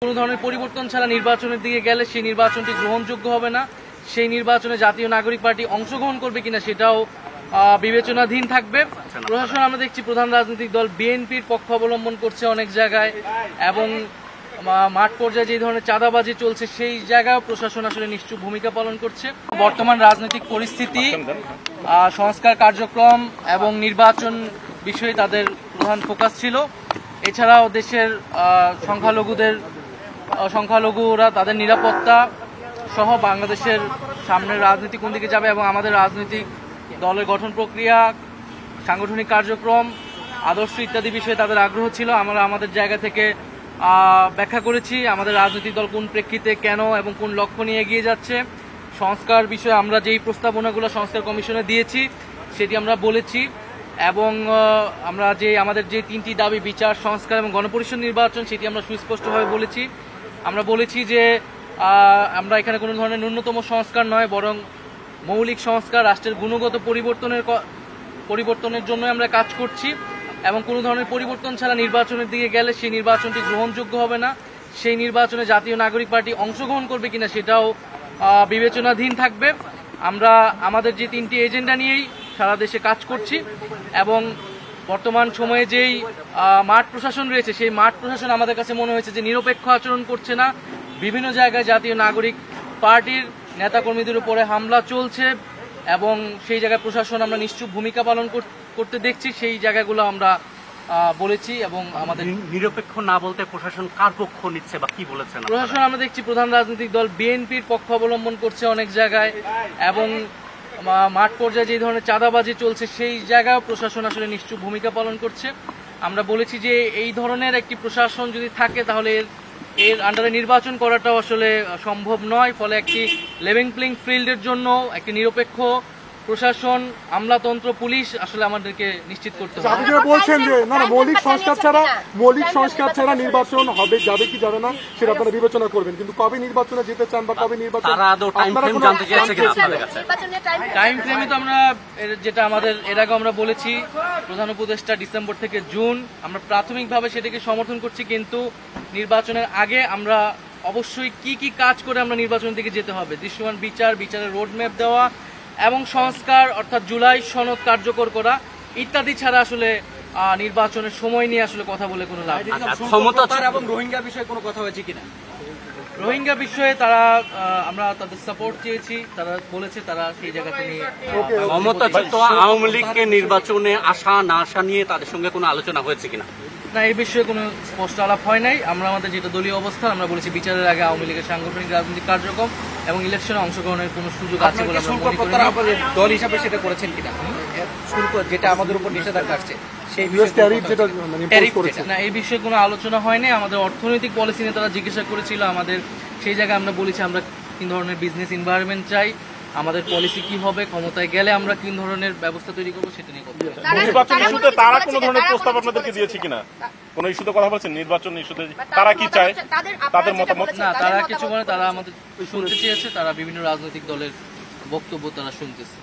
কোনো ধরনের পরিবর্তন ছাড়া নির্বাচনের দিকে গেলে সেই নির্বাচনটি গ্রহণযোগ্য হবে না। সেই নির্বাচনে জাতীয় নাগরিক পার্টি অংশগ্রহণ করবে কিনা সেটাও বিবেচনাধীন থাকবে। প্রশাসন আমরা দেখছি প্রধান রাজনৈতিক দল বিএনপির পক্ষ অবলম্বন করছে অনেক জায়গায়, এবং মাঠ পর্যায়ে যে ধরনের চাঁদাবাজি চলছে সেই জায়গায় প্রশাসন আসলে নিশ্চুপ ভূমিকা পালন করছে। বর্তমান রাজনৈতিক পরিস্থিতি, সংস্কার কার্যক্রম এবং নির্বাচন বিষয়ে তাদের প্রধান ফোকাস ছিল। এছাড়াও দেশের সংখ্যালঘুরা তাদের নিরাপত্তা সহ বাংলাদেশের সামনের রাজনীতি কোন দিকে যাবে এবং আমাদের রাজনৈতিক দলের গঠন প্রক্রিয়া, সাংগঠনিক কার্যক্রম, আদর্শ ইত্যাদি বিষয়ে তাদের আগ্রহ ছিল। আমরা আমাদের জায়গা থেকে ব্যাখ্যা করেছি আমাদের রাজনৈতিক দল কোন প্রেক্ষিতে, কেন এবং কোন লক্ষ্য নিয়ে এগিয়ে যাচ্ছে। সংস্কার বিষয়ে আমরা যেই প্রস্তাবনাগুলো সংস্কার কমিশনে দিয়েছি সেটি আমরা বলেছি, এবং আমরা আমাদের যে তিনটি দাবি বিচার, সংস্কার এবং গণপরিষদ নির্বাচন সেটি আমরা সুস্পষ্টভাবে বলেছি। আমরা বলেছি যে আমরা এখানে কোনো ধরনের ন্যূনতম সংস্কার নয়, বরং মৌলিক সংস্কার, রাষ্ট্রের গুণগত পরিবর্তনের জন্য আমরা কাজ করছি, এবং কোনো ধরনের পরিবর্তন ছাড়া নির্বাচনের দিকে গেলে সেই নির্বাচনটি গ্রহণযোগ্য হবে না। সেই নির্বাচনে জাতীয় নাগরিক পার্টি অংশগ্রহণ করবে কিনা সেটাও বিবেচনাধীন থাকবে। আমরা আমাদের যে তিনটি এজেন্ডা নিয়েই সারা দেশে কাজ করছি, এবং বর্তমান সময়ে যেই মাঠ প্রশাসন রয়েছে সেই মাঠ প্রশাসন আমাদের কাছে মনে হয়েছে যে নিরপেক্ষ আচরণ করছে না। বিভিন্ন জায়গায় জাতীয় নাগরিক পার্টির নেতাকর্মীদের উপরে হামলা চলছে, এবং সেই জায়গায় প্রশাসন আমরা নিশ্চুপ ভূমিকা পালন করতে দেখছি। সেই জায়গাগুলো আমরা বলেছি, এবং আমাদের নিরপেক্ষ না বলতে প্রশাসন কার পক্ষ নিচ্ছে বা কি বলেছেন? প্রশাসন আমরা দেখছি প্রধান রাজনৈতিক দল বিএনপির পক্ষ অবলম্বন করছে অনেক জায়গায়, এবং মাঠ পর্যায়ে যে ধরনের চাঁদাবাজি চলছে সেই জায়গায় প্রশাসন আসলে নিশ্চুপ ভূমিকা পালন করছে। আমরা বলেছি যে এই ধরনের একটি প্রশাসন যদি থাকে তাহলে এর আন্ডারে নির্বাচন করাটাও আসলে সম্ভব নয়। ফলে একটি লেভেল প্লেইং ফিল্ডের জন্য একটি নিরপেক্ষ প্রশাসন, আমলাতন্ত্র, পুলিশ আসলে আমাদেরকে নিশ্চিত করতে হবে। আপনি বলছেন যে না মৌলিক সংস্কার ছাড়া নির্বাচন হবে, যাবে কি যাবে না সেটা আপনারা বিবেচনা করবেন, কিন্তু কবে নির্বাচনে যেতে চান বা কবে নির্বাচন টাইম ফ্রেমে তো আমরা যেটা আমাদের এর আগে আমরা বলেছি প্রধান উপদেষ্টা ডিসেম্বর থেকে জুন, আমরা প্রাথমিকভাবে সেটাকে সমর্থন করছি, কিন্তু নির্বাচনের আগে আমরা অবশ্যই কি কি কাজ করে আমরা নির্বাচনের দিকে যেতে হবে, দৃশ্যমান বিচারের রোডম্যাপ দেওয়া এবং সংস্কার অর্থাৎ জুলাই সনদ কার্যকর করা ইত্যাদি ছাড়া আসলে নির্বাচনের সময় নিয়ে আসলে কথা বলে কোনো লাভ নেই। এবং রোহিঙ্গা বিষয়ে কোনো কথা হয়েছে কিনা? রোহিঙ্গা বিষয়ে তারা আমরা তাদের সাপোর্ট চেয়েছি, তারা বলেছে তারা সেই জায়গাতে নিয়ে আওয়ামী লীগকে নির্বাচনে আসা না আসা নিয়ে তাদের সঙ্গে কোনো আলোচনা হয়েছে কিনা? না, এই বিষয়ে কোনো স্পষ্ট আলাপ হয় নাই। আমরা আমাদের যেটা দলীয় অবস্থান আমরা বলেছি বিচারের আগে আওয়ামী লীগের সাংগঠনিক রাজনৈতিক কার্যক্রম এবং ইলেকশনে অংশগ্রহণের কোনো সুযোগ আছে বলে আমরা মনে করি না। দল হিসাবে সেটা করেছেন কিনা? শুল্ক যেটা আমাদের উপর নিষেধাজ্ঞা আসছে সেই না, এই বিষয়ে কোনো আলোচনা হয়নি। আমাদের অর্থনৈতিক পলিসি নিয়ে তারা জিজ্ঞাসা করেছিল আমাদের, সেই জায়গায় আমরা বলেছি আমরা কি ধরনের বিজনেস এনভায়রনমেন্ট চাই, আমাদের পলিসি কি হবে, ক্ষমতায় গেলে আমরা কি ধরনের ব্যবস্থা তৈরি করবো সেটা নিয়ে কথা বলছি। নির্বাচন ইস্যুতে তারা কোনো ধরনের প্রস্তাব আপনাদেরকে দিয়েছে কিনা? কোন ইস্যুতে কথা বলছেন? নির্বাচন ইস্যুতে তারা কি চায়, তাদের মতামত? না, তারা কিছু বলে, তারা আমাদের শুনতে চেয়েছে, তারা বিভিন্ন রাজনৈতিক দলের বক্তব্য তারা শুনতেছে।